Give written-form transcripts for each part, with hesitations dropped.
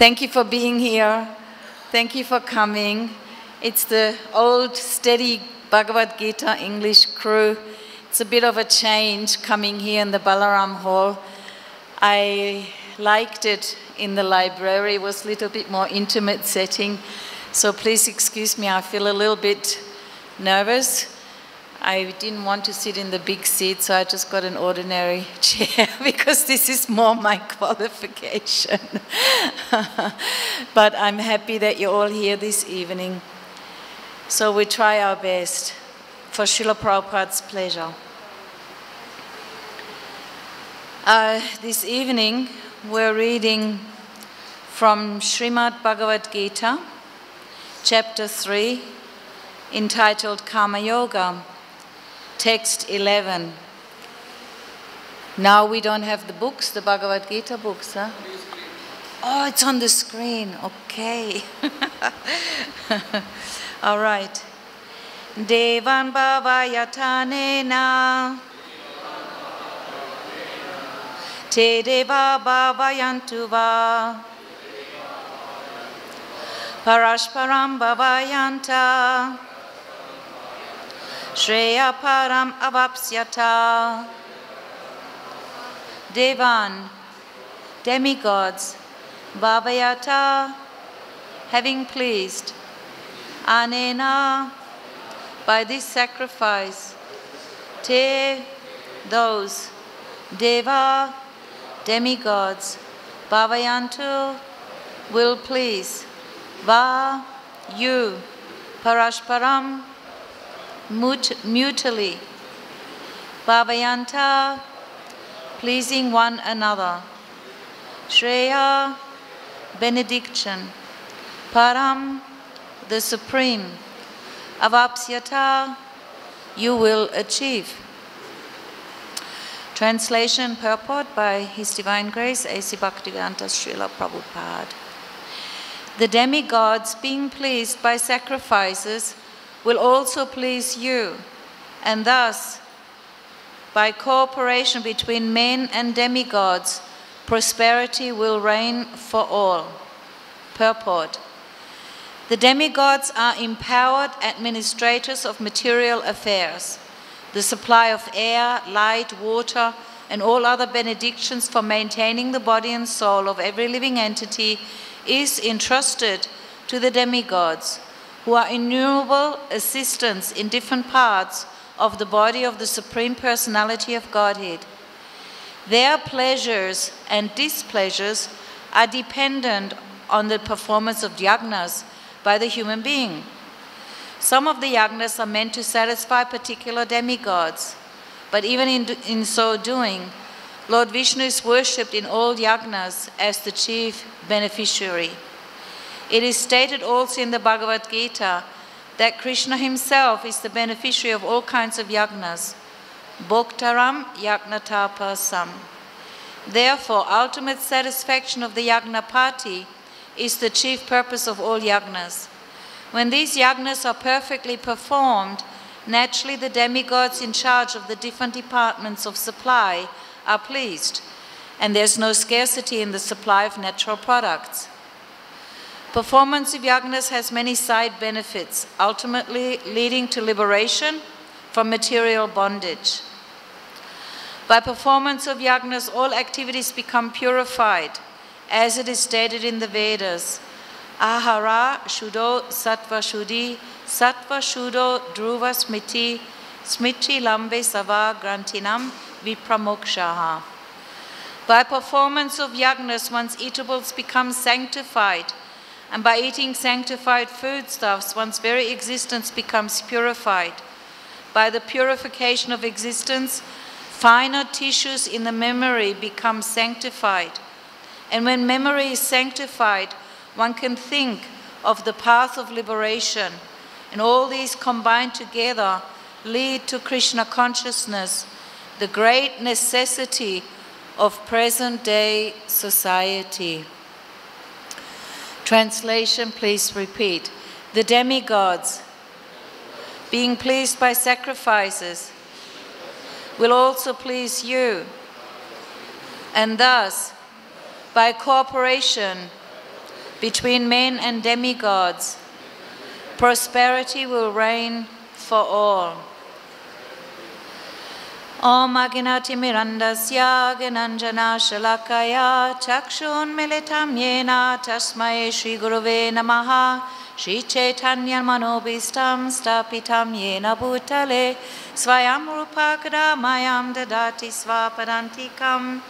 Thank you for being here. Thank you for coming. It's the old, steady Bhagavad-Gita English crew. It's a bit of a change coming here in the Balaram Hall. I liked it in the library. It was a little bit more intimate setting. So please excuse me, I feel a little bit nervous. I didn't want to sit in the big seat, so I just got an ordinary chair because this is more my qualification. But I'm happy that you're all here this evening. So we try our best for Srila Prabhupada's pleasure. This evening we're reading from Srimad Bhagavad-Gita, chapter 3, entitled Karma Yoga. Text 11. Now we don't have the books, the Bhagavad-Gita books, huh? Oh, it's on the screen. Okay. All right. Devān bhāvayatānena te devā bhāvayantu vā parasparam bhāvayanta śreyaḥ param avāpsyatha. Devān, demigods, bhāvayatā, having pleased, anena, by this sacrifice, te, those, devā, demigods, bhāvayantu, will please, vā, you, parasparam, mutually, bhāvayantaḥ, pleasing one another, śreyaḥ, benediction, param, the supreme, avāpsyatha, you will achieve. Translation, purport by His Divine Grace, A.C. Bhaktivedanta Srila Prabhupada. The demigods, being pleased by sacrifices, will also please you, and thus, by cooperation between men and demigods, prosperity will reign for all. Purport. The demigods are empowered administrators of material affairs. The supply of air, light, water, and all other benedictions for maintaining the body and soul of every living entity is entrusted to the demigods, who are innumerable assistants in different parts of the body of the Supreme Personality of Godhead. Their pleasures and displeasures are dependent on the performance of yajnas by the human being. Some of the yajnas are meant to satisfy particular demigods, but even in so doing, Lord Vishnu is worshipped in all yajnas as the chief beneficiary. It is stated also in the Bhagavad-Gita that Krishna himself is the beneficiary of all kinds of yajnas. Bhoktaram yajnatapasam. Therefore, ultimate satisfaction of the yajna party is the chief purpose of all yajnas. When these yajnas are perfectly performed, naturally the demigods in charge of the different departments of supply are pleased, and there's no scarcity in the supply of natural products. Performance of yajnas has many side benefits, ultimately leading to liberation from material bondage. By performance of yajnas, all activities become purified, as it is stated in the Vedas. Ahara shuddho sattva shuddhi, sattva shuddho dhruva smriti, smriti lambe sava grantinam vipramokshaha. By performance of yajnas, one's eatables become sanctified, and by eating sanctified foodstuffs, one's very existence becomes purified. By the purification of existence, finer tissues in the memory become sanctified. And when memory is sanctified, one can think of the path of liberation. And all these combined together lead to Krishna consciousness, the great necessity of present-day society. Translation, please repeat. The demigods, being pleased by sacrifices, will also please you, and thus, by cooperation between men and demigods. Prosperity will reign for all. Om Aginati Mirandasya Gananjana Shalakaya Chakshun Militam Yena Tasmai Shri Guruve Namaha Shri Chaitanya Manobhistam Stapitam Yena Bhutale Svayam Rupakada Mayam Dadati Svapadantikam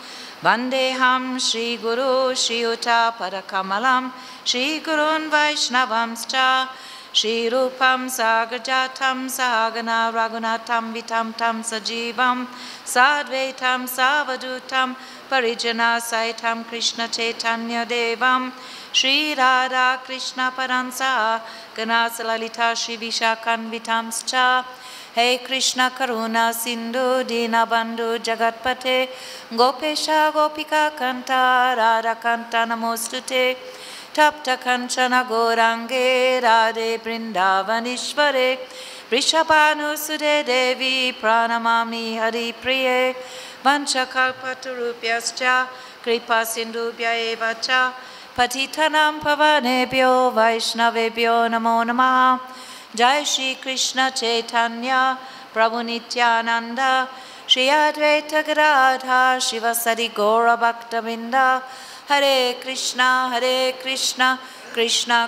Vandeham Shri Guru Shri Uta Parakamalam Shri Gurun Vaishnavamscha Shri Rupam Sagarjatam Sahagana Raghunatam Vitam Tam Sajivam Sadvaitam Savadutam Parijana Saitam Krishna Chaitanya Devam Shri Radha Krishna Paransa Ganasalalita Shri Vishakan Vitamscha Hey Krishna Karuna Sindhu Dinabandhu Jagatpate Gopesha Gopika Kanta Radha Kanta Namostute Tapta Kanchana Gorange Radhe Vrindavanishvare Vrishabhanu Sude Devi Pranamami Hari Priye Vanchakalpatarupyascha Kripa Sindhubhya Evacha Patitanam Pavanebhyo Vaishnavebhyo Namo Namaha Jai Shri Krishna Chaitanya Prabhu Nityananda Shri Advaita Gadadhar Shivasadi Gaura Bhaktavinda Hare Krishna, Krishna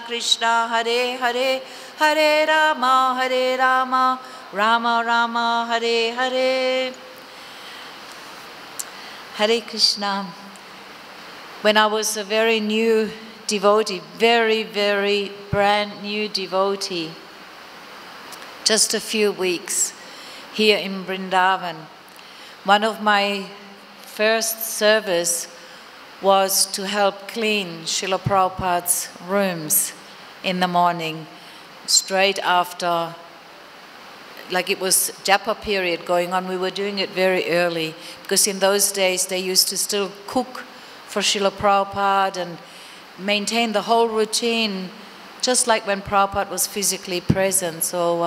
Krishna, Hare Hare, Hare Rama, Rama Rama, Hare Hare. Hare Krishna. When I was a very new devotee, very brand new devotee, just a few weeks here in Vrindavan, one of my first service was to help clean Srila Prabhupada's rooms in the morning, straight after, like it was japa period going on. We were doing it very early, because in those days they used to still cook for Srila Prabhupada and maintain the whole routine, just like when Prabhupada was physically present. So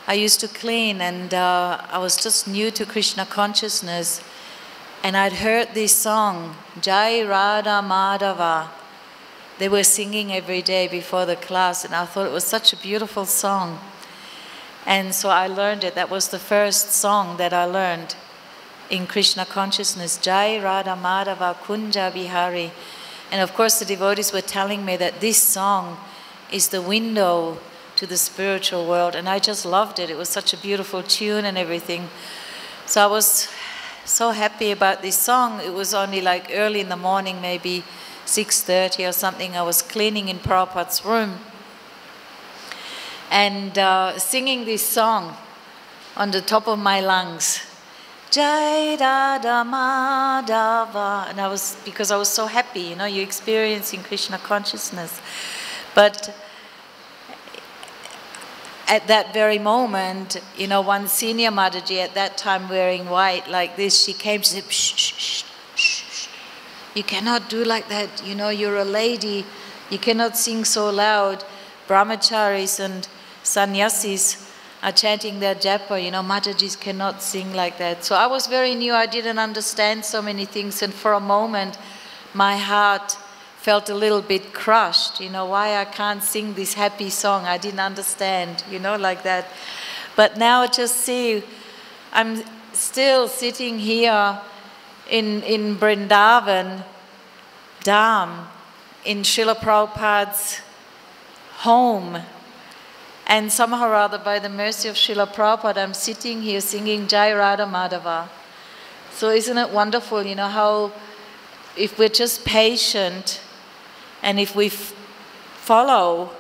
I used to clean, and I was just new to Krishna consciousness. And I'd heard this song, Jai Radha Madhava. They were singing every day before the class, and I thought it was such a beautiful song. And so I learned it. That was the first song that I learned in Krishna consciousness, Jai Radha Madhava Kunja Vihari. And of course the devotees were telling me that this song is the window to the spiritual world, and I just loved it. It was such a beautiful tune and everything. So I was so happy about this song. It was only like early in the morning, maybe 6:30 or something. I was cleaning in Prabhupada's room and singing this song on the top of my lungs, Jai Radha Madhava. And because I was so happy, you know, you're experiencing Krishna consciousness. But at that very moment, you know, one senior Mataji at that time wearing white like this, she came, she said, shh, shh, shh, shh, shh. You cannot do like that, you know, you're a lady, you cannot sing so loud. Brahmacharis and sannyasis are chanting their japa, you know, Matajis cannot sing like that. So I was very new, I didn't understand so many things, and for a moment my heart felt a little bit crushed, you know, why I can't sing this happy song. I didn't understand, you know, like that. But now just see, I'm still sitting here in Vrindavan Dham, in Srila Prabhupada's home. And somehow or other, by the mercy of Srila Prabhupada, I'm sitting here singing Jai Radha Madhava. So isn't it wonderful, you know, how if we're just patient, and if we follow,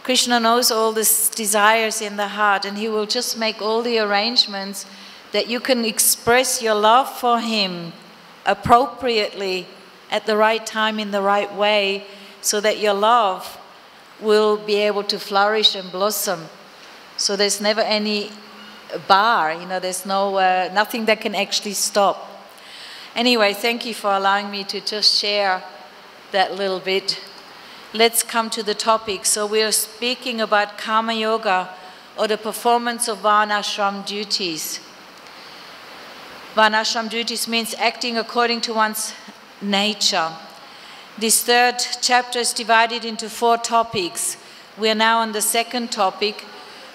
Krishna knows all the desires in the heart, and he will just make all the arrangements that you can express your love for him appropriately at the right time in the right way, so that your love will be able to flourish and blossom. So there's never any bar, you know, there's no nothing that can actually stop. Anyway, thank you for allowing me to just share that little bit. Let's come to the topic. So we are speaking about karma yoga, or the performance of varnashram duties. Varnashram duties means acting according to one's nature. This third chapter is divided into 4 topics. We are now on the second topic,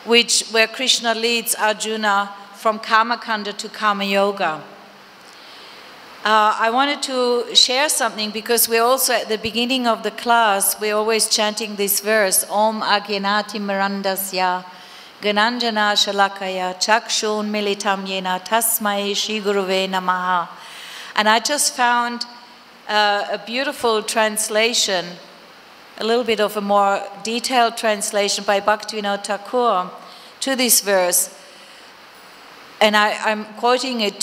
where Krishna leads Arjuna from Kamakanda to Kama Yoga. I wanted to share something because we're also at the beginning of the class, we're always chanting this verse, Om Agyanati Mirandasya Gananjana Shalakaya Chakshun Militam Yena Tasmai Shri Guruve Namaha. And I just found a beautiful translation, a little bit of a more detailed translation by Bhaktivinoda Thakur to this verse. And I'm quoting it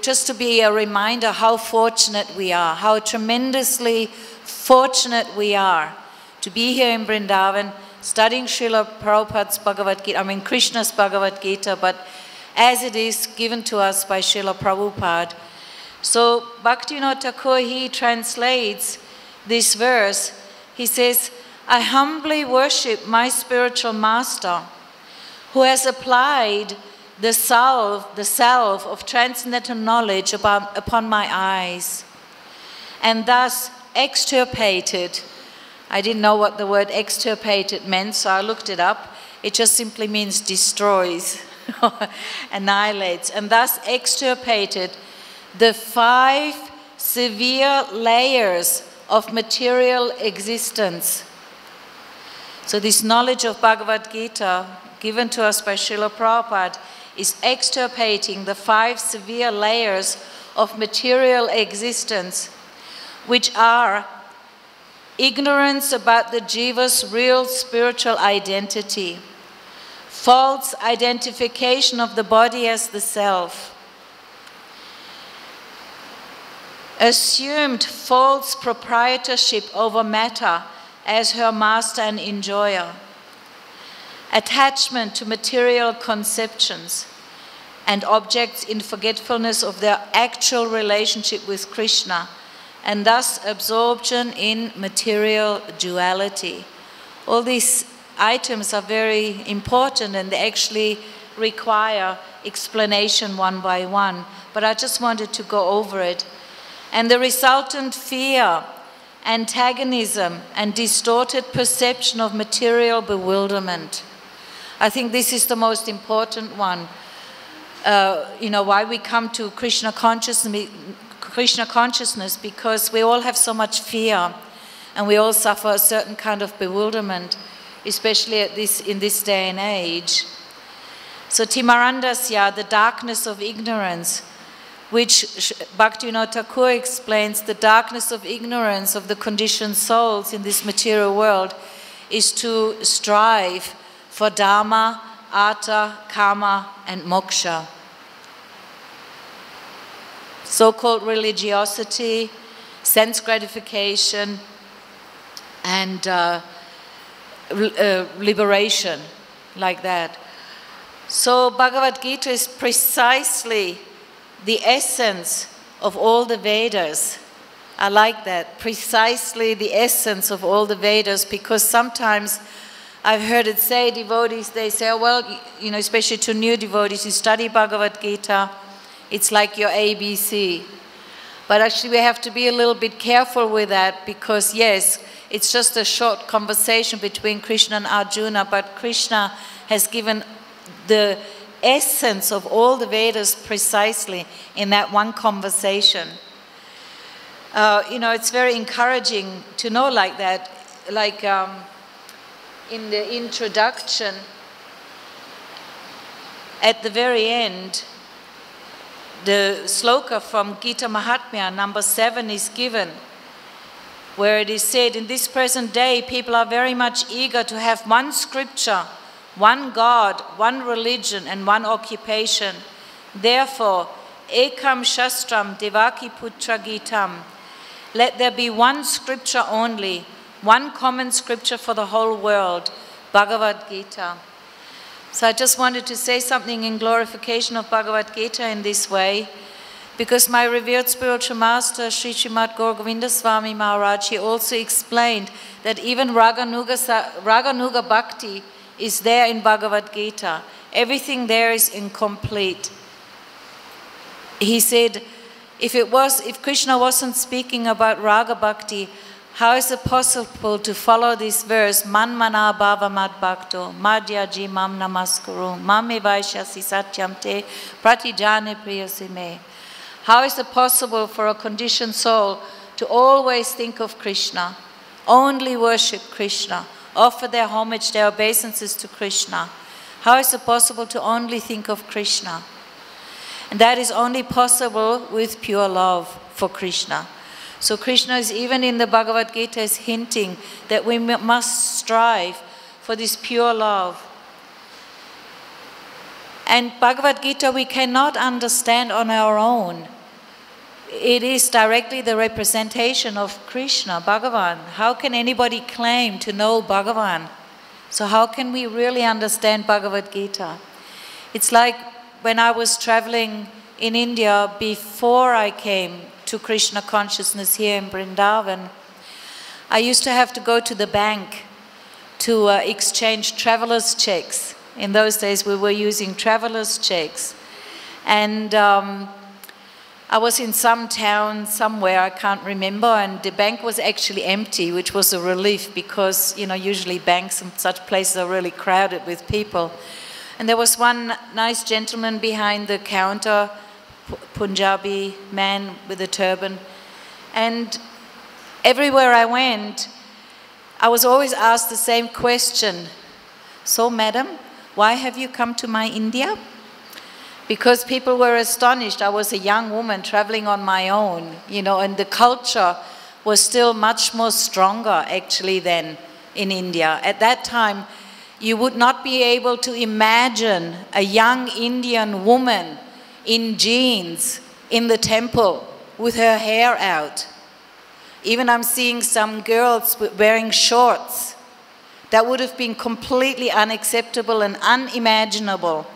just to be a reminder how fortunate we are, how tremendously fortunate we are to be here in Vrindavan, studying Srila Prabhupada's Bhagavad-Gita, Krishna's Bhagavad-Gita, but as it is given to us by Srila Prabhupada. So Bhaktivinoda Thakur, he translates this verse. He says, I humbly worship my spiritual master who has applied the salve of transcendental knowledge upon my eyes, and thus extirpated. I didn't know what the word extirpated meant, so I looked it up. It just simply means destroys, annihilates, and thus extirpated the 5 severe layers of material existence. So this knowledge of Bhagavad-Gita given to us by Srila Prabhupada is extirpating the 5 severe layers of material existence, which are ignorance about the jiva's real spiritual identity, false identification of the body as the self, assumed false proprietorship over matter as her master and enjoyer, attachment to material conceptions and objects in forgetfulness of their actual relationship with Krishna, and thus absorption in material duality. All these items are very important and they actually require explanation one by one, but I just wanted to go over it. And the resultant fear, antagonism, and distorted perception of material bewilderment. I think this is the most important one. Why we come to Krishna consciousness, because we all have so much fear and we all suffer a certain kind of bewilderment, especially in this day and age. So Timarandasya, the darkness of ignorance, which Bhaktivinoda Thakur explains, the darkness of ignorance of the conditioned souls in this material world is to strive for Dharma, Artha, Kama, and Moksha. So-called religiosity, sense gratification, and liberation, like that. So Bhagavad-Gita is precisely the essence of all the Vedas. I like that, precisely the essence of all the Vedas, because sometimes I've heard it say, devotees, they say, oh, well, especially to new devotees, you study Bhagavad-Gita, it's like your ABC. But actually we have to be a little bit careful with that because, yes, it's just a short conversation between Krishna and Arjuna, but Krishna has given the essence of all the Vedas precisely in that one conversation. It's very encouraging to know like that. Like in the introduction, at the very end, the sloka from Gita Mahatmya, number 7, is given, where it is said, in this present day, people are very much eager to have one scripture, one God, one religion, and one occupation. Therefore, ekam shastram devaki putra gitam. Let there be one scripture only, one common scripture for the whole world, Bhagavad-Gita. So I just wanted to say something in glorification of Bhagavad-Gita in this way, because my revered spiritual master, Sri Srimad Gaur Govinda Swami Maharaj, he also explained that even Raganuga Bhakti is there in Bhagavad-Gita. Everything there is incomplete. He said, if Krishna wasn't speaking about Raga Bhakti, How is it possible to follow this verse, man mana bhava mad bhakto, madhyaji mam namaskuru, mame vaishyasi satyam te, pratijane priyasi me. How is it possible for a conditioned soul to always think of Krishna, only worship Krishna, offer their homage, their obeisances to Krishna? How is it possible to only think of Krishna? And that is only possible with pure love for Krishna. So Krishna is, even in the Bhagavad-Gita, is hinting that we must strive for this pure love. And Bhagavad-Gita we cannot understand on our own. It is directly the representation of Krishna, Bhagavan. How can anybody claim to know Bhagavan? So how can we really understand Bhagavad-Gita? It's like when I was traveling in India before I came to Krishna consciousness here in Vrindavan, I used to have to go to the bank to exchange traveler's checks. In those days we were using traveler's checks. And I was in some town somewhere, I can't remember, and the bank was actually empty, which was a relief because, you know, usually banks and such places are really crowded with people. And there was one nice gentleman behind the counter, Punjabi man with a turban. And everywhere I went, I was always asked the same question. So, madam, why have you come to my India? Because people were astonished. I was a young woman traveling on my own, you know, and the culture was still much more stronger actually than in India. At that time, you would not be able to imagine a young Indian woman in jeans in the temple with her hair out. Even I'm seeing some girls wearing shorts. That would have been completely unacceptable and unimaginable.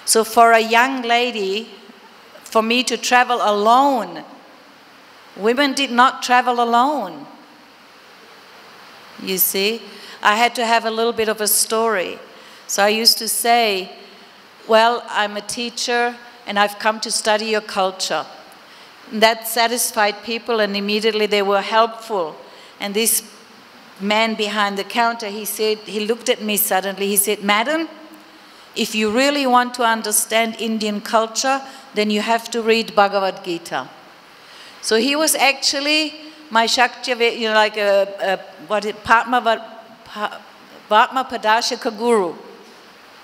So for a young lady, for me to travel alone, women did not travel alone. You see, I had to have a little bit of a story. So I used to say, well, I'm a teacher and I've come to study your culture. And that satisfied people and immediately they were helpful. And this man behind the counter, he said, he looked at me suddenly, he said, madam, if you really want to understand Indian culture, then you have to read Bhagavad-Gita. So he was actually my Shakti, you know, like a Padashika guru,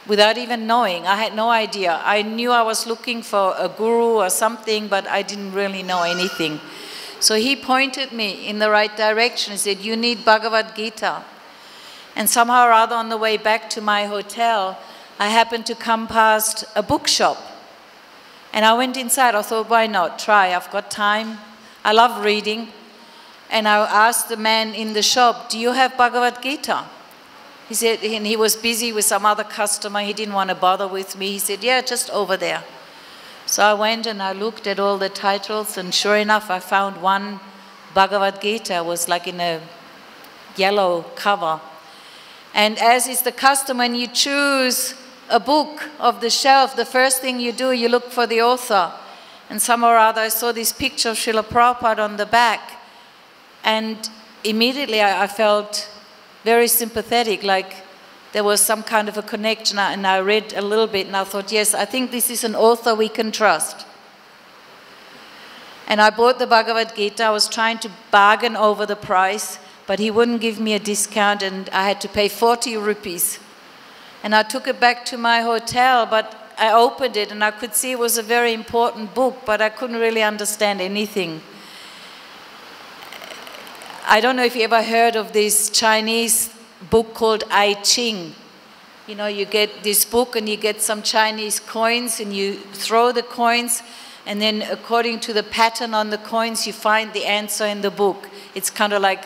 without even knowing. I had no idea. I knew I was looking for a guru or something, but I didn't really know anything. So he pointed me in the right direction. He said, you need Bhagavad-Gita. And somehow or other on the way back to my hotel, I happened to come past a bookshop. And I went inside. I thought, why not? Try. I've got time. I love reading. And I asked the man in the shop, do you have Bhagavad-Gita? He said, and he was busy with some other customer. He didn't want to bother with me. He said, yeah, just over there. So I went and I looked at all the titles, and sure enough, I found one Bhagavad-Gita. It was like in a yellow cover. And as is the custom, when you choose a book of the shelf, the first thing you do, you look for the author. And somehow or other, I saw this picture of Srila Prabhupada on the back. And immediately I felt very sympathetic, like there was some kind of a connection. And I read a little bit and I thought, yes, I think this is an author we can trust. And I bought the Bhagavad-Gita. I was trying to bargain over the price, but he wouldn't give me a discount and I had to pay 40 rupees. And I took it back to my hotel, but I opened it and I could see it was a very important book, but I couldn't really understand anything. I don't know if you ever heard of this Chinese book called I Ching. You know, you get this book and you get some Chinese coins and you throw the coins, and then according to the pattern on the coins, you find the answer in the book. It's kind of like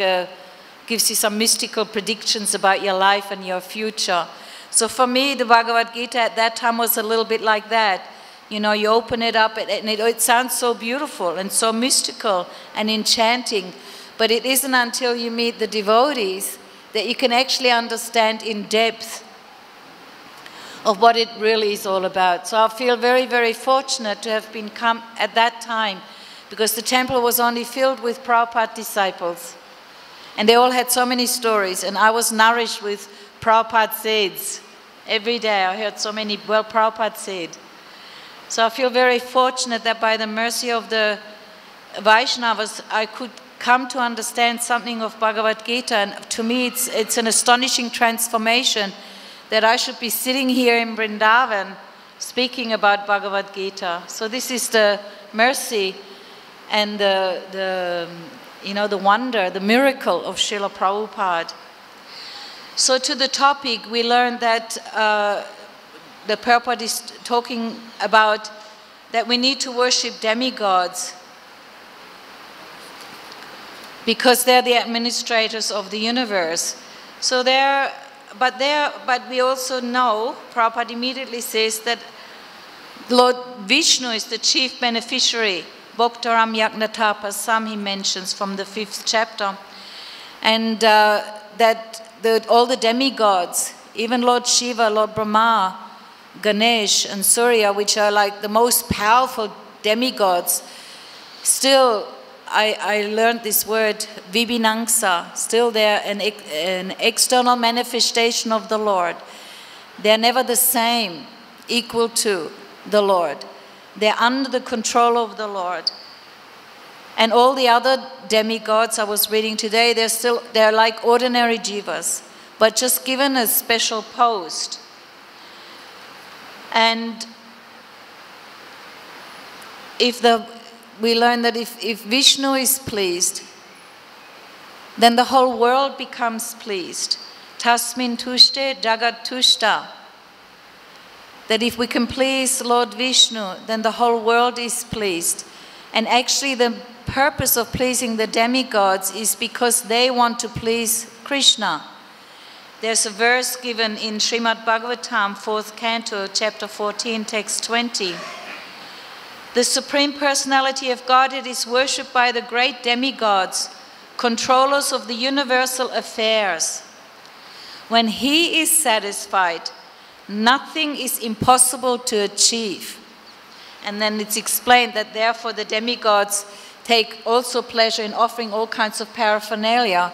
gives you some mystical predictions about your life and your future. So for me, the Bhagavad-Gita at that time was a little bit like that. You know, you open it up and it sounds so beautiful and so mystical and enchanting. But it isn't until you meet the devotees that you can actually understand in depth of what it really is all about. So I feel very, very fortunate to have come at that time, because the temple was only filled with Prabhupada disciples. And they all had so many stories, and I was nourished with Prabhupada says. Every day I heard so many, well, Prabhupada said. So I feel very fortunate that by the mercy of the Vaishnavas, I could come to understand something of Bhagavad-Gita. And to me, it's an astonishing transformation that I should be sitting here in Vrindavan speaking about Bhagavad-Gita. So this is the mercy and the wonder, the miracle of Srila Prabhupada. So to the topic, we learned that the Prabhupada is talking about that we need to worship demigods because they're the administrators of the universe. So but we also know, Prabhupada immediately says that Lord Vishnu is the chief beneficiary. Bhoktaram Yagnatapasam, he mentions from the 5th chapter. And that all the demigods, even Lord Shiva, Lord Brahma, Ganesh and Surya, which are like the most powerful demigods, still, I learned this word, vibhinangsa, still they're an external manifestation of the Lord. They're never the same, equal to the Lord. They're under the control of the Lord. And all the other demigods I was reading today, they're like ordinary jivas, but just given a special post. And we learn that if Vishnu is pleased, then the whole world becomes pleased. Tasmin tushte jagat tushta. That if we can please Lord Vishnu, then the whole world is pleased. And actually the purpose of pleasing the demigods is because they want to please Krishna. There's a verse given in Srimad Bhagavatam, 4th canto, chapter 14, text 20. The Supreme Personality of Godhead is worshipped by the great demigods, controllers of the universal affairs. When he is satisfied, nothing is impossible to achieve. And then it's explained that therefore the demigods take also pleasure in offering all kinds of paraphernalia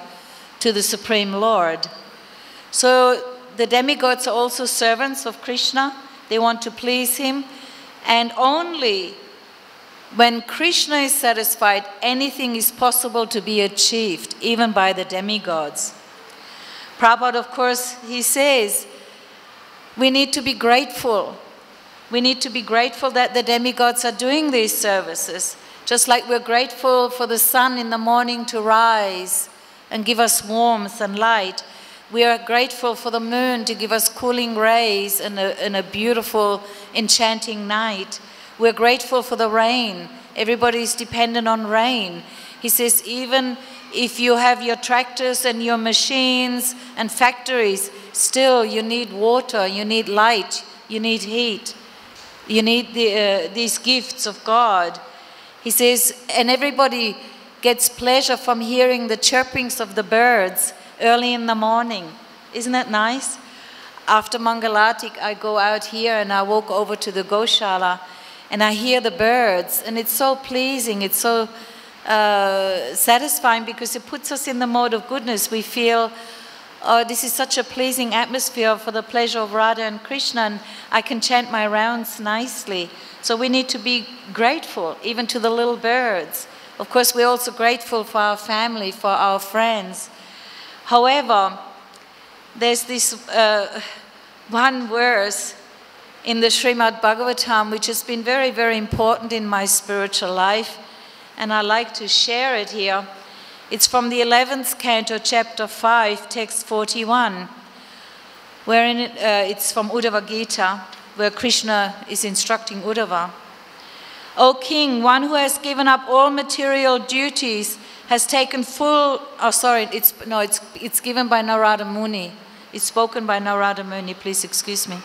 to the Supreme Lord. So the demigods are also servants of Krishna. They want to please him. And only when Krishna is satisfied, anything is possible to be achieved, even by the demigods. Prabhupada, of course, he says, we need to be grateful. We need to be grateful that the demigods are doing these services. Just like we're grateful for the sun in the morning to rise and give us warmth and light. We are grateful for the moon to give us cooling rays and a beautiful, enchanting night. We're grateful for the rain. Everybody is dependent on rain. He says, even if you have your tractors and your machines and factories, still you need water, you need light, you need heat. You need these gifts of God. He says, and everybody gets pleasure from hearing the chirpings of the birds early in the morning. Isn't that nice? After Mangalatik, I go out here and I walk over to the Goshala and I hear the birds, and it's so pleasing, it's so satisfying because it puts us in the mode of goodness. We feel, oh, this is such a pleasing atmosphere for the pleasure of Radha and Krishna, and I can chant my rounds nicely. So we need to be grateful, even to the little birds. Of course, we're also grateful for our family, for our friends. However, there's this one verse in the Srimad Bhagavatam which has been very, very important in my spiritual life, and I like to share it here. It's from the 11th canto, chapter 5, text 41, wherein it's from Uddhava Gita, where Krishna is instructing Uddhava. O king, one who has given up all material duties has taken full, it's given by Narada Muni. It's spoken by Narada Muni, please excuse me.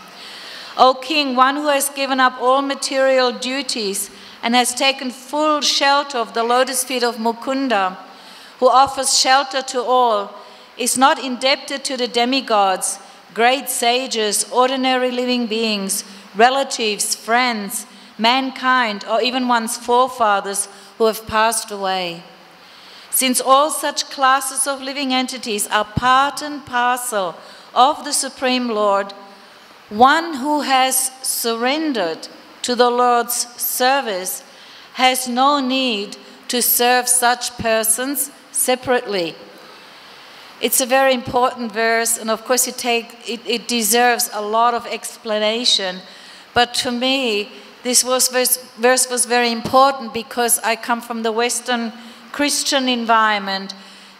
O king, one who has given up all material duties and has taken full shelter of the lotus feet of Mukunda, who offers shelter to all, is not indebted to the demigods, great sages, ordinary living beings, relatives, friends, mankind, or even one's forefathers who have passed away. Since all such classes of living entities are part and parcel of the Supreme Lord, one who has surrendered to the Lord's service has no need to serve such persons separately. It's a very important verse, and of course it deserves a lot of explanation. But to me, this verse was very important because I come from the Western Christian environment,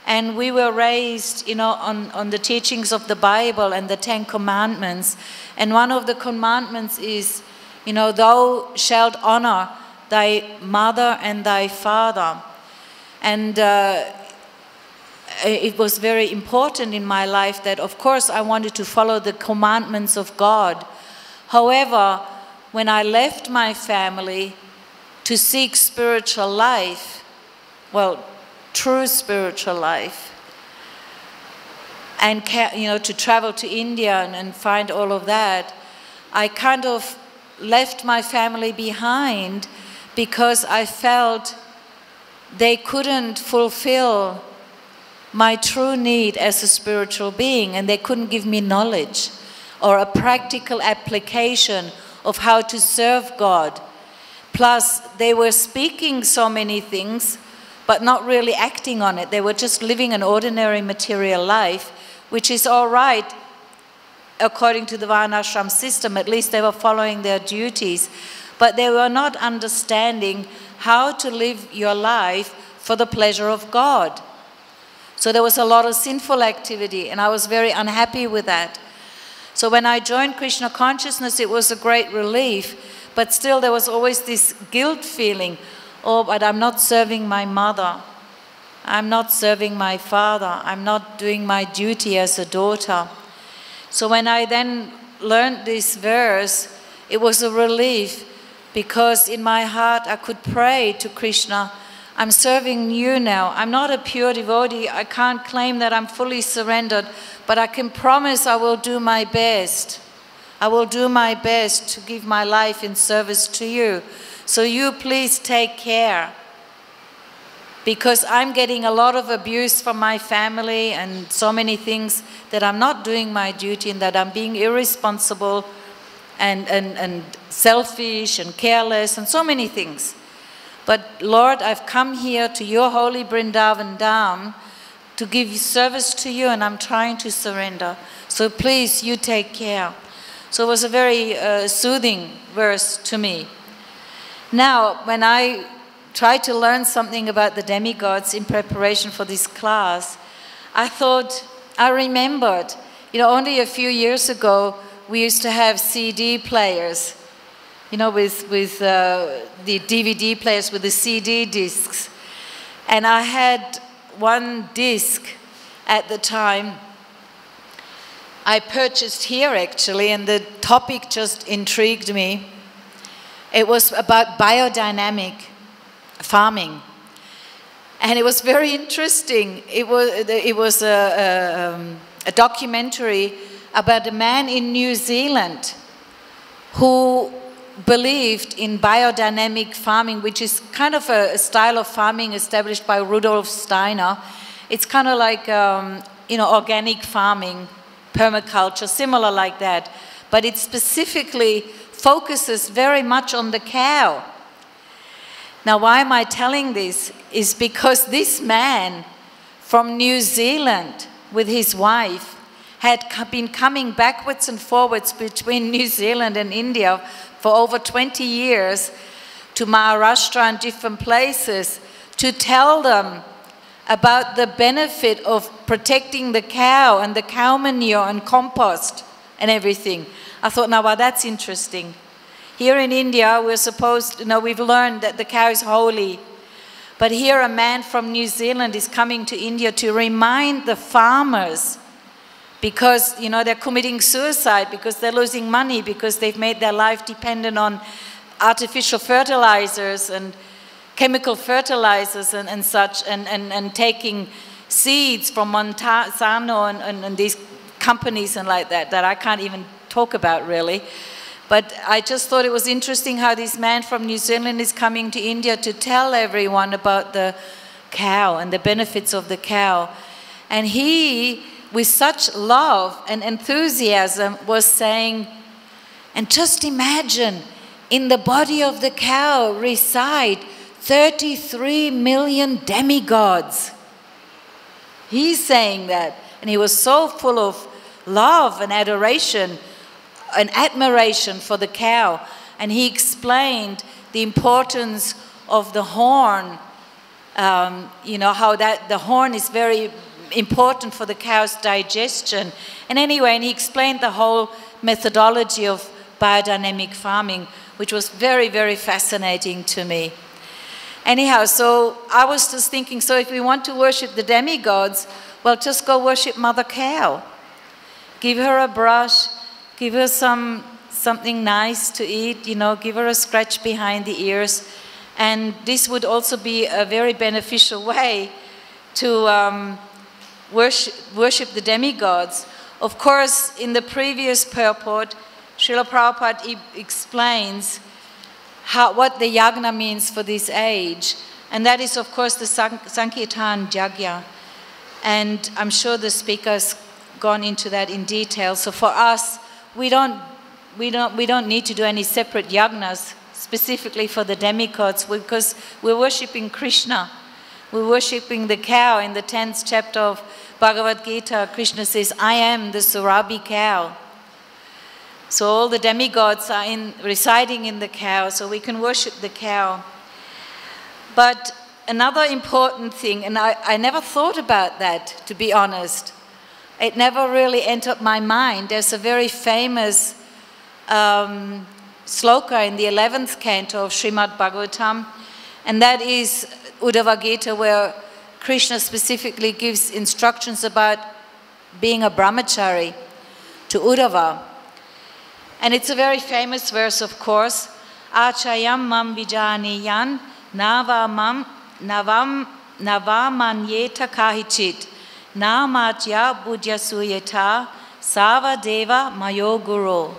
and we were raised, on the teachings of the Bible and the Ten Commandments. And one of the commandments is, thou shalt honor thy mother and thy father. And it was very important in my life that, of course, I wanted to follow the commandments of God. However, when I left my family to seek spiritual life, well, true spiritual life, and to travel to India and find all of that, I kind of left my family behind because I felt they couldn't fulfill my true need as a spiritual being, and they couldn't give me knowledge or a practical application of how to serve God. Plus, they were speaking so many things, but not really acting on it. They were just living an ordinary material life, which is all right according to the Varnashram system. At least they were following their duties. But they were not understanding how to live your life for the pleasure of God. So there was a lot of sinful activity, and I was very unhappy with that. So when I joined Krishna consciousness, it was a great relief, but still there was always this guilt feeling. Oh, but I'm not serving my mother. I'm not serving my father. I'm not doing my duty as a daughter. So when I then learned this verse, it was a relief, because in my heart I could pray to Krishna, I'm serving you now. I'm not a pure devotee. I can't claim that I'm fully surrendered, but I can promise I will do my best. I will do my best to give my life in service to you. So you please take care, because I'm getting a lot of abuse from my family and so many things that I'm not doing my duty and that I'm being irresponsible and selfish and careless and so many things. But Lord, I've come here to your holy Vrindavan Dham to give service to you, and I'm trying to surrender. So please, you take care. So it was a very soothing verse to me. Now, when I tried to learn something about the demigods in preparation for this class, I remembered, only a few years ago, we used to have CD players, with the DVD players with the CD discs. And I had one disc at the time I purchased here, actually, and the topic just intrigued me. It was about biodynamic farming. And it was very interesting. It was a documentary about a man in New Zealand who believed in biodynamic farming, which is kind of a style of farming established by Rudolf Steiner. It's kind of like, organic farming, permaculture, similar like that. But it specifically focuses very much on the cow. Now, why am I telling this? Is because this man from New Zealand with his wife had been coming backwards and forwards between New Zealand and India for over 20 years to Maharashtra and different places to tell them about the benefit of protecting the cow and the cow manure and compost and everything. I thought, now, well, that's interesting. Here in India, we've learned that the cow is holy. But here a man from New Zealand is coming to India to remind the farmers, because, they're committing suicide, because they're losing money, because they've made their life dependent on artificial fertilizers and chemical fertilizers and such, and taking seeds from Monsanto and these companies and like that I can't even talk about really. But I just thought it was interesting how this man from New Zealand is coming to India to tell everyone about the cow and the benefits of the cow. And he, with such love and enthusiasm, was saying, and just imagine, in the body of the cow reside 33 million demigods. He's saying that, and he was so full of love and adoration and admiration for the cow. And he explained the importance of the horn, you know, how that the horn is very important for the cow's digestion. And anyway, and he explained the whole methodology of biodynamic farming, which was very, very fascinating to me. Anyhow, so I was just thinking, so if we want to worship the demigods, well, just go worship Mother Cow. Give her a brush, give her something nice to eat, you know, give her a scratch behind the ears. And this would also be a very beneficial way to worship the demigods. Of course, in the previous purport, Srila Prabhupada explains what the yagna means for this age. And that is, of course, the Sankirtan Yagya. And I'm sure the speaker's gone into that in detail. So for us, we don't need to do any separate yagnas specifically for the demigods, because we're worshipping Krishna. We're worshipping the cow. In the 10th chapter of Bhagavad-Gita, Krishna says, I am the Surabhi cow. So all the demigods are residing in the cow, so we can worship the cow. But another important thing, and I never thought about that, to be honest. It never really entered my mind. There's a very famous sloka in the 11th canto of Srimad Bhagavatam, and that is Uddhava Gita, where Krishna specifically gives instructions about being a brahmachari to Uddhava. And it's a very famous verse, of course. Achayam mam vijaniyan navamanyeta kahichit namatya buddhyasuyeta sava deva mayo guru.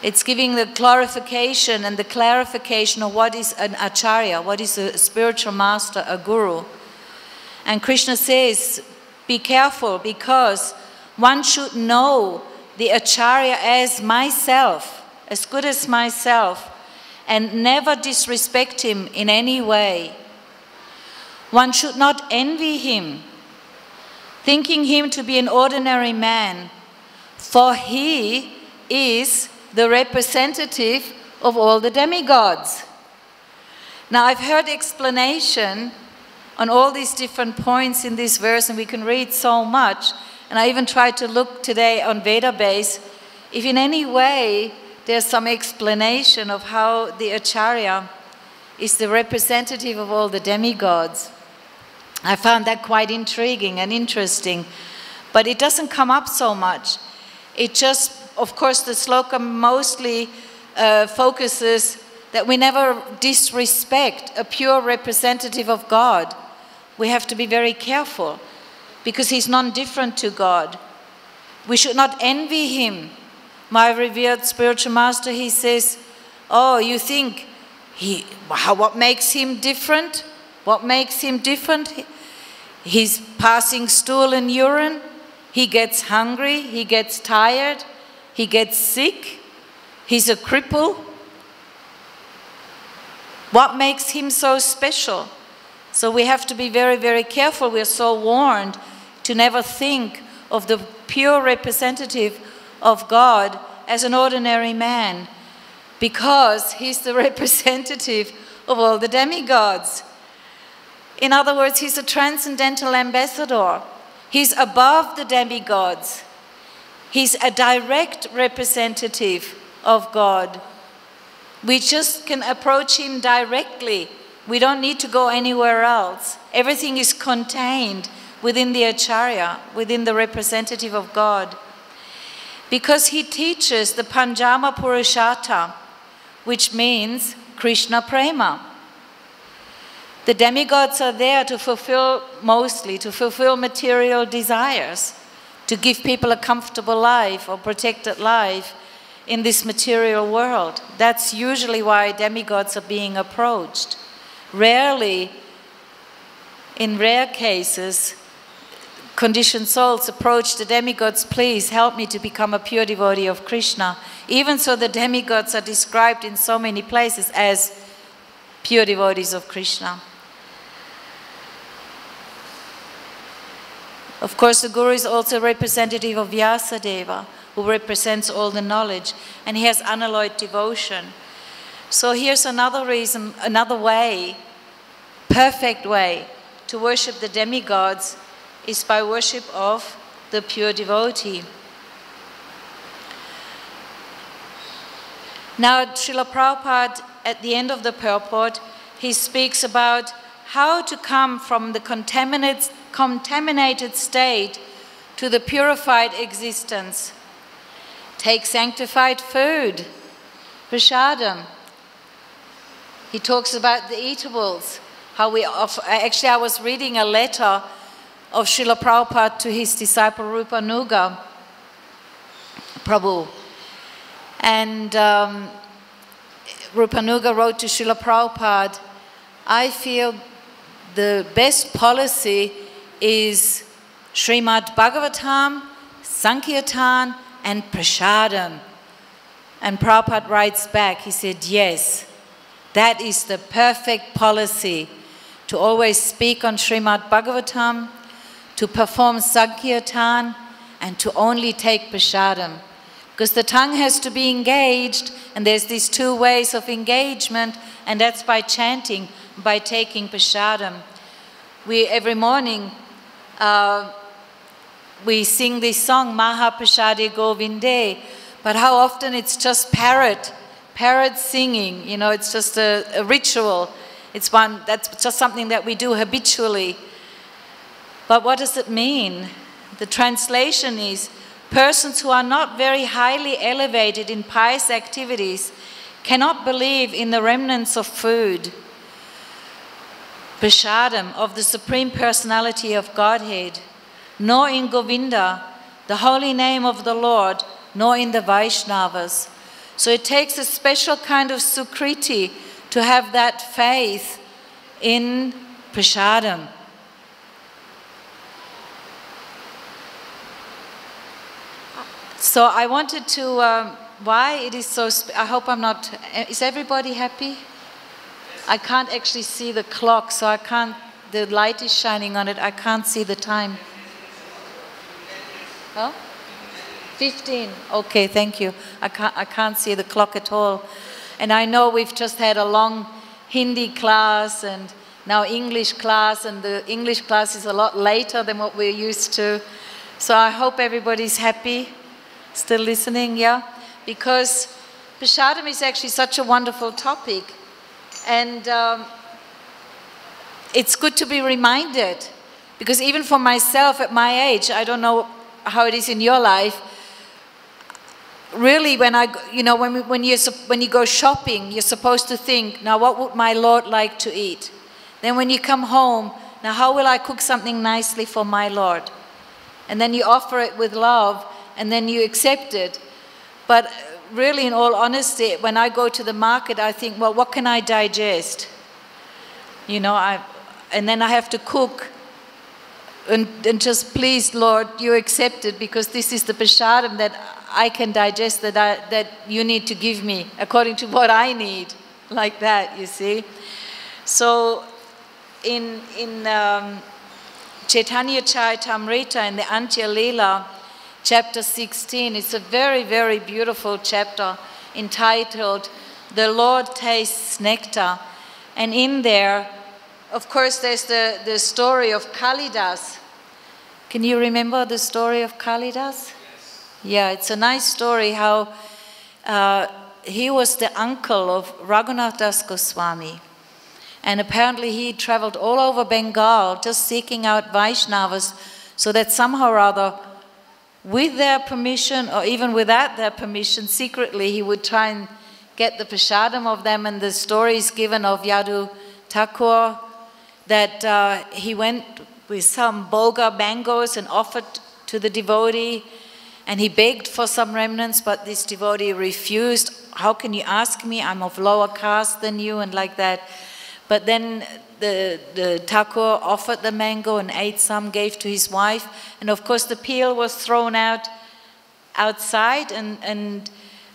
It's giving the clarification and the clarification of what is an acharya, what is a spiritual master, a guru. And Krishna says, be careful, because one should know the acharya as myself, as good as myself, and never disrespect him in any way. One should not envy him, thinking him to be an ordinary man, for he is the representative of all the demigods. Now, I've heard explanation on all these different points in this verse, and we can read so much. And I even tried to look today on Vedabase if in any way there's some explanation of how the acharya is the representative of all the demigods. I found that quite intriguing and interesting, but it doesn't come up so much. It just, of course, the sloka mostly focuses that we never disrespect a pure representative of God. We have to be very careful, because he's non-different to God. We should not envy him. My revered spiritual master, he says, oh, you think, what makes him different? What makes him different? He's passing stool and urine. He gets hungry. He gets tired. He gets sick. He's a cripple. What makes him so special? So we have to be very, very careful. We're so warned to never think of the pure representative of God as an ordinary man, because he's the representative of all the demigods. In other words, he's a transcendental ambassador. He's above the demigods. He's a direct representative of God. We just can approach him directly. We don't need to go anywhere else. Everything is contained within the acharya, within the representative of God. Because he teaches the Panjama Purushārtha, which means Krishna Prema. The demigods are there to fulfill, mostly, to fulfill material desires, to give people a comfortable life or protected life in this material world. That's usually why demigods are being approached. Rarely in rare cases, conditioned souls approach the demigods, please help me to become a pure devotee of Krishna. Even so, the demigods are described in so many places as pure devotees of Krishna. Of course, the Guru is also a representative of Vyasadeva, who represents all the knowledge, and he has unalloyed devotion. So here's another reason, another way, perfect way to worship the demigods is by worship of the pure devotee. Now, Srila Prabhupada, at the end of the purport, he speaks about how to come from the contaminated state to the purified existence. Take sanctified food, prasadam. He talks about the eatables. Actually, I was reading a letter of Srila Prabhupada to his disciple Rupanuga Prabhu. And Rupanuga wrote to Srila Prabhupada, I feel the best policy is Srimad Bhagavatam, Sankirtan, and Prasadam. And Prabhupada writes back, he said, yes, that is the perfect policy, to always speak on Srimad Bhagavatam, to perform Sankirtan, and to only take Prasadam. Because the tongue has to be engaged, and there's these two ways of engagement, and that's by chanting, by taking Prasadam. Every morning, we sing this song, Maha Prasade Govinde, but how often it's just parrot singing, you know, it's just a ritual. That's just something that we do habitually. But what does it mean? The translation is, persons who are not very highly elevated in pious activities cannot believe in the remnants of food, prasadam, of the Supreme Personality of Godhead, nor in Govinda, the holy name of the Lord, nor in the Vaishnavas. So it takes a special kind of sukriti to have that faith in prasadam. So I wanted to, why it is so, I hope I'm not, is everybody happy? I can't actually see the clock, so I can't, the light is shining on it, I can't see the time. Huh? 15, okay, thank you. I can't see the clock at all. And I know we've just had a long Hindi class and now English class, and the English class is a lot later than what we're used to. So I hope everybody's happy. Still listening, yeah? Because prasadam is actually such a wonderful topic. And it's good to be reminded. Because even for myself at my age, I don't know how it is in your life, really when you go shopping, you're supposed to think, now what would my Lord like to eat? Then when you come home, now how will I cook something nicely for my Lord? And then you offer it with love, and then you accept it. But really, in all honesty, when I go to the market, I think, well, what can I digest? You know, and then I have to cook, and just please, Lord, you accept it, because this is the prasadam that I can digest, that you need to give me, according to what I need, like that, you see. So, in Chaitanya Charitamrita, in the Antya Leela, Chapter 16, it's a very, very beautiful chapter entitled, The Lord Tastes Nectar. And in there, of course, there's the story of Kalidas. Can you remember the story of Kalidas? Yes. Yeah, it's a nice story how he was the uncle of Raghunath Das Goswami. And apparently he traveled all over Bengal just seeking out Vaishnavas so that somehow or other, with their permission or even without their permission, secretly he would try and get the prasadam of them. And the story is given of Yadu Thakur that he went with some boga mangoes and offered to the devotee, and he begged for some remnants, but this devotee refused. How can you ask me? I'm of lower caste than you, and like that. But then the Thakur offered the mango and ate some, gave to his wife. And of course the peel was thrown outside, and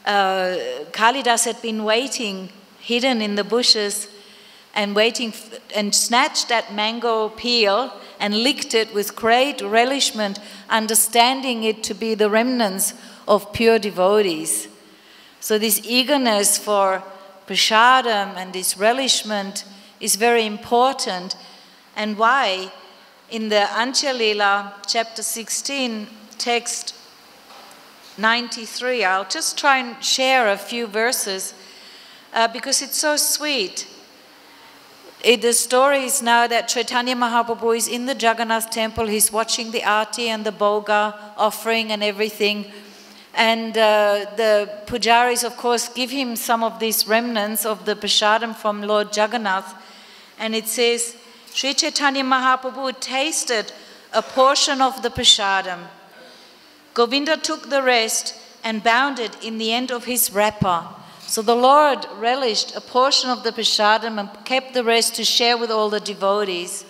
Kalidas had been waiting, hidden in the bushes, and waiting, and snatched that mango peel and licked it with great relishment, understanding it to be the remnants of pure devotees. So this eagerness for prasadam and this relishment is very important. And why? In the Antya-lila, chapter 16, text 93, I'll just try and share a few verses because it's so sweet. The story is now that Chaitanya Mahaprabhu is in the Jagannath temple. He's watching the arti and the bhoga offering and everything. And the pujaris, of course, give him some of these remnants of the prasadam from Lord Jagannath. And it says, Sri Chaitanya Mahaprabhu tasted a portion of the prasadam. Govinda took the rest and bound it in the end of his wrapper. So the Lord relished a portion of the prasadam and kept the rest to share with all the devotees.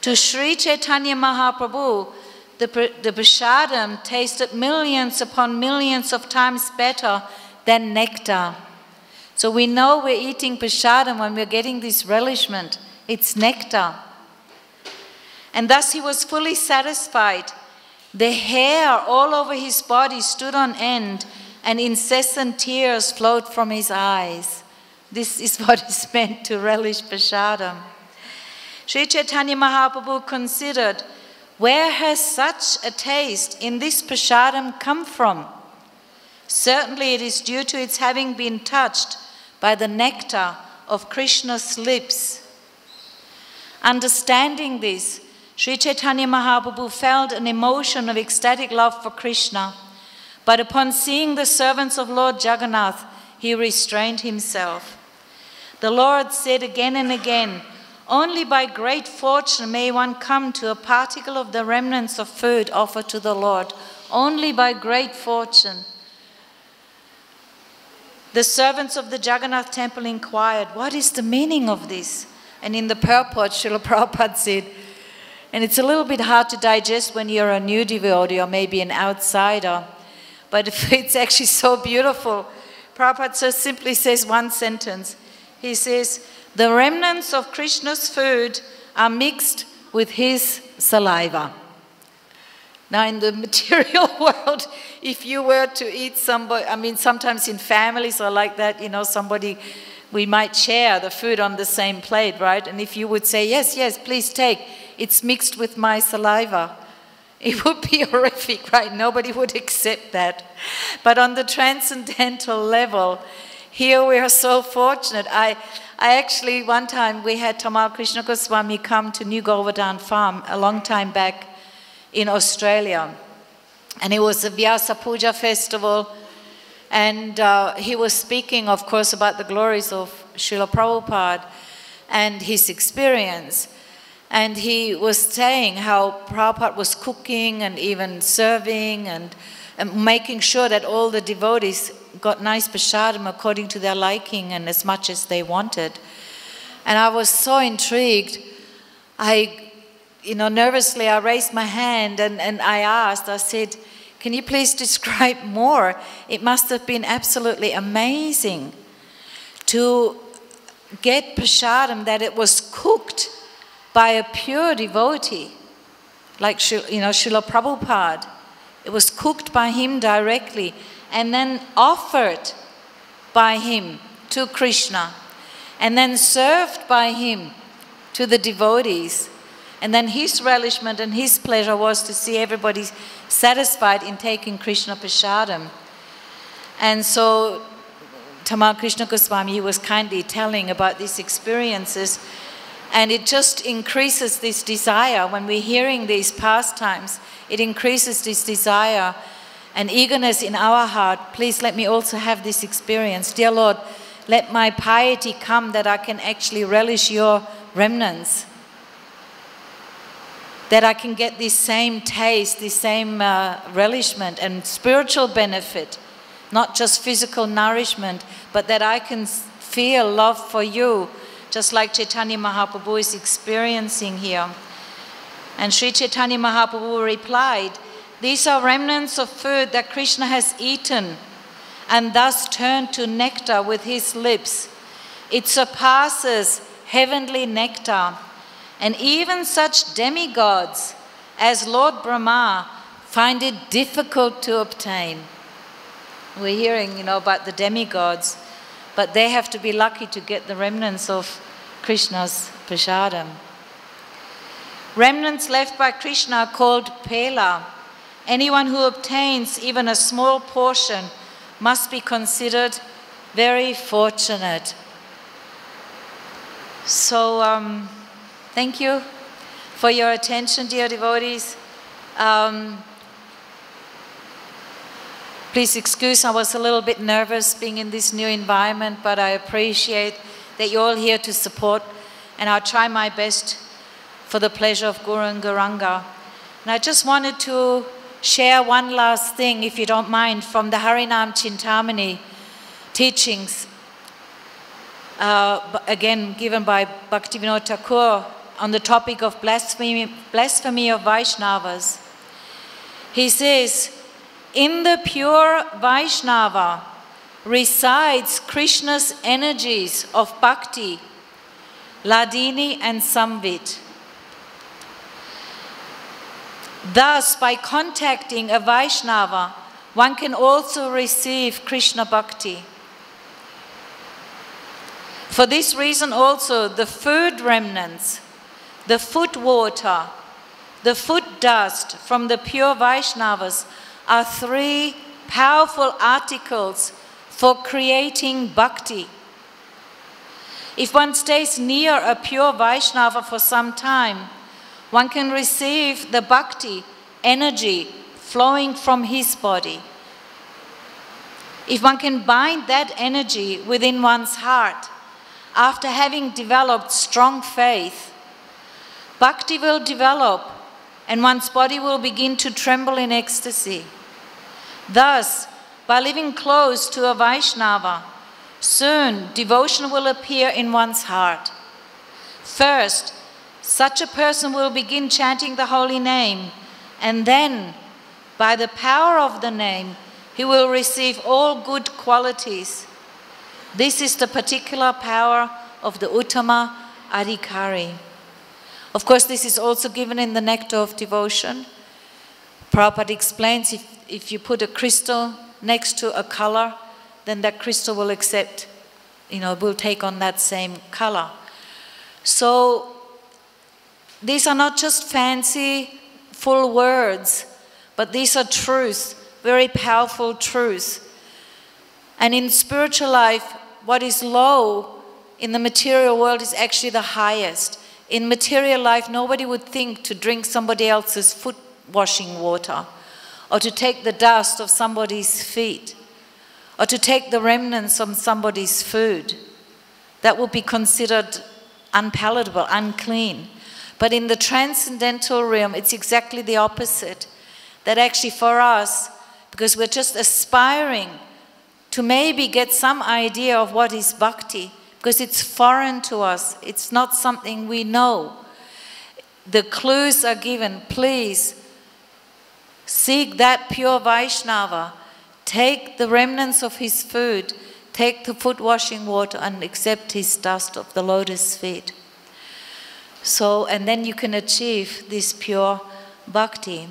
To Sri Chaitanya Mahaprabhu, the prasadam tasted millions upon millions of times better than nectar. So we know we're eating prasadam when we're getting this relishment. It's nectar. And thus he was fully satisfied. The hair all over his body stood on end, and incessant tears flowed from his eyes. This is what is meant to relish prasadam. Sri Chaitanya Mahaprabhu considered, where has such a taste in this prasadam come from? Certainly it is due to its having been touched by the nectar of Krishna's lips. Understanding this, Sri Chaitanya Mahaprabhu felt an emotion of ecstatic love for Krishna. But upon seeing the servants of Lord Jagannath, he restrained himself. The Lord said again and again, only by great fortune may one come to a particle of the remnants of food offered to the Lord. Only by great fortune. The servants of the Jagannath temple inquired, what is the meaning of this? And in the purport, Srila Prabhupada said, and it's a little bit hard to digest when you're a new devotee or maybe an outsider, but it's actually so beautiful. Prabhupada so simply says one sentence. He says, the remnants of Krishna's food are mixed with his saliva. Now in the material world, if you were to eat somebody, I mean sometimes in families or like that, you know, somebody, we might share the food on the same plate, right? And if you would say, yes, yes, please take, it's mixed with my saliva. It would be horrific, right? Nobody would accept that. But on the transcendental level, here we are so fortunate. I actually, one time we had Tamal Krishna Goswami come to New Govardhan Farm a long time back in Australia. And it was a Vyasa Puja festival. And he was speaking, of course, about the glories of Srila Prabhupada and his experience. And he was saying how Prabhupada was cooking and even serving and making sure that all the devotees got nice prasadam according to their liking and as much as they wanted. And I was so intrigued. Nervously I raised my hand and I asked, I said, can you please describe more? It must have been absolutely amazing to get prasadam that it was cooked by a pure devotee, like Srila Prabhupada. It was cooked by him directly and then offered by him to Krishna and then served by him to the devotees. And then his relishment and his pleasure was to see everybody satisfied in taking Krishna prasadam. And so Tamal Krishna Goswami was kindly telling about these experiences. And it just increases this desire. When we're hearing these pastimes, it increases this desire and eagerness in our heart. Please let me also have this experience. Dear Lord, let my piety come that I can actually relish your remnants. That I can get this same taste, this same relishment and spiritual benefit. Not just physical nourishment, but that I can feel love for you just like Chaitanya Mahaprabhu is experiencing here. And Sri Chaitanya Mahaprabhu replied, these are remnants of food that Krishna has eaten and thus turned to nectar with his lips. It surpasses heavenly nectar, and even such demigods as Lord Brahma find it difficult to obtain. We're hearing, about the demigods, but they have to be lucky to get the remnants of Krishna's prasadam. Remnants left by Krishna are called pela. Anyone who obtains even a small portion must be considered very fortunate. So, thank you for your attention, dear devotees. Please excuse, I was a little bit nervous being in this new environment, but I appreciate that you're all here to support, and I'll try my best for the pleasure of Guru and Gauranga. And I just wanted to share one last thing, if you don't mind, from the Harinam Chintamani teachings, again given by Bhaktivinoda Thakur on the topic of blasphemy of Vaishnavas. He says, in the pure Vaishnava resides Krishna's energies of bhakti, ladini and samvit. Thus, by contacting a Vaishnava, one can also receive Krishna bhakti. For this reason also, the food remnants, the foot water, the foot dust from the pure Vaishnavas are three powerful articles for creating bhakti. If one stays near a pure Vaishnava for some time, one can receive the bhakti energy flowing from his body. If one can bind that energy within one's heart, after having developed strong faith, bhakti will develop and one's body will begin to tremble in ecstasy. Thus, by living close to a Vaishnava, soon devotion will appear in one's heart. First, such a person will begin chanting the holy name, and then, by the power of the name, he will receive all good qualities. This is the particular power of the Uttama Adhikari. Of course, this is also given in the Nectar of Devotion. Prabhupada explains if you put a crystal next to a color, then that crystal will accept, will take on that same color. So, these are not just fancy, full words, but these are truths, very powerful truths. And in spiritual life, what is low in the material world is actually the highest. In material life, nobody would think to drink somebody else's foot washing water, or to take the dust of somebody's feet, or to take the remnants of somebody's food. That would be considered unpalatable, unclean. But in the transcendental realm, it's exactly the opposite. That actually for us, because we're just aspiring to maybe get some idea of what is bhakti, because it's foreign to us, it's not something we know. The clues are given. Please seek that pure Vaishnava, take the remnants of his food, take the foot washing water and accept his dust of the lotus feet. So, and then you can achieve this pure bhakti.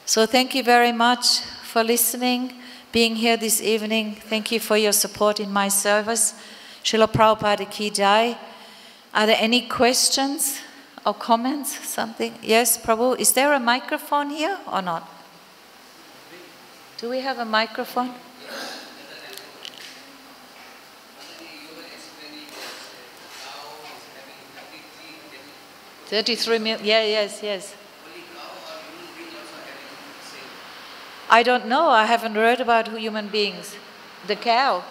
So thank you very much for listening, being here this evening. Thank you for your support in my service. Srila Prabhupada Ki Jai. Are there any questions or comments? Something? Yes, Prabhu. Is there a microphone here or not? Do we have a microphone? 33 million. Yeah, yes. I don't know. I haven't read about human beings. The cow.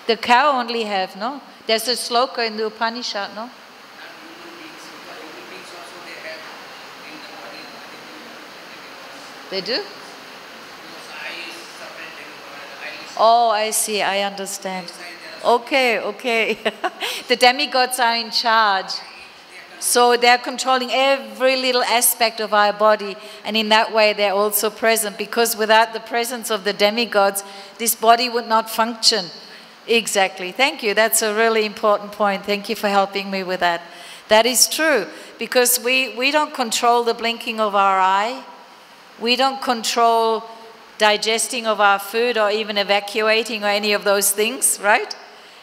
The cow only have, no? There's a sloka in the Upanishad, no? They do? Oh, I see. I understand. Okay, okay. The demigods are in charge. So they're controlling every little aspect of our body, and in that way they're also present, because without the presence of the demigods, this body would not function. Exactly. Thank you. That's a really important point. Thank you for helping me with that. That is true, because we don't control the blinking of our eye. We don't control digesting of our food or even evacuating or any of those things, right?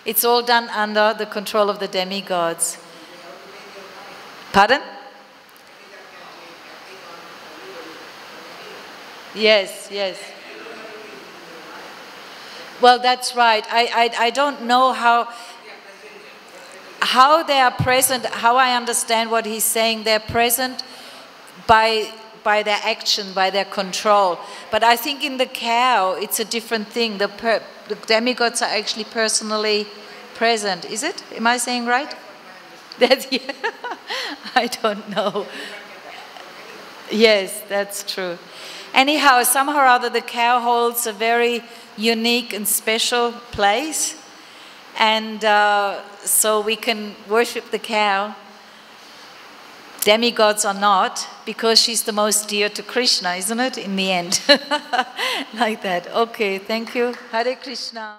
It's all done under the control of the demigods. Pardon? Yes, yes. Well, that's right. I don't know how they are present, how I understand what he's saying. They're present by their action, by their control. But I think in the cow, it's a different thing. The demigods are actually personally present. Is it? Am I saying right? That's, yeah. I don't know. Yes, that's true. Anyhow, somehow or other, the cow holds a very unique and special place. And so we can worship the cow, demigods or not, because she's the most dear to Krishna, isn't it, in the end? Like that. Okay, thank you. Hare Krishna.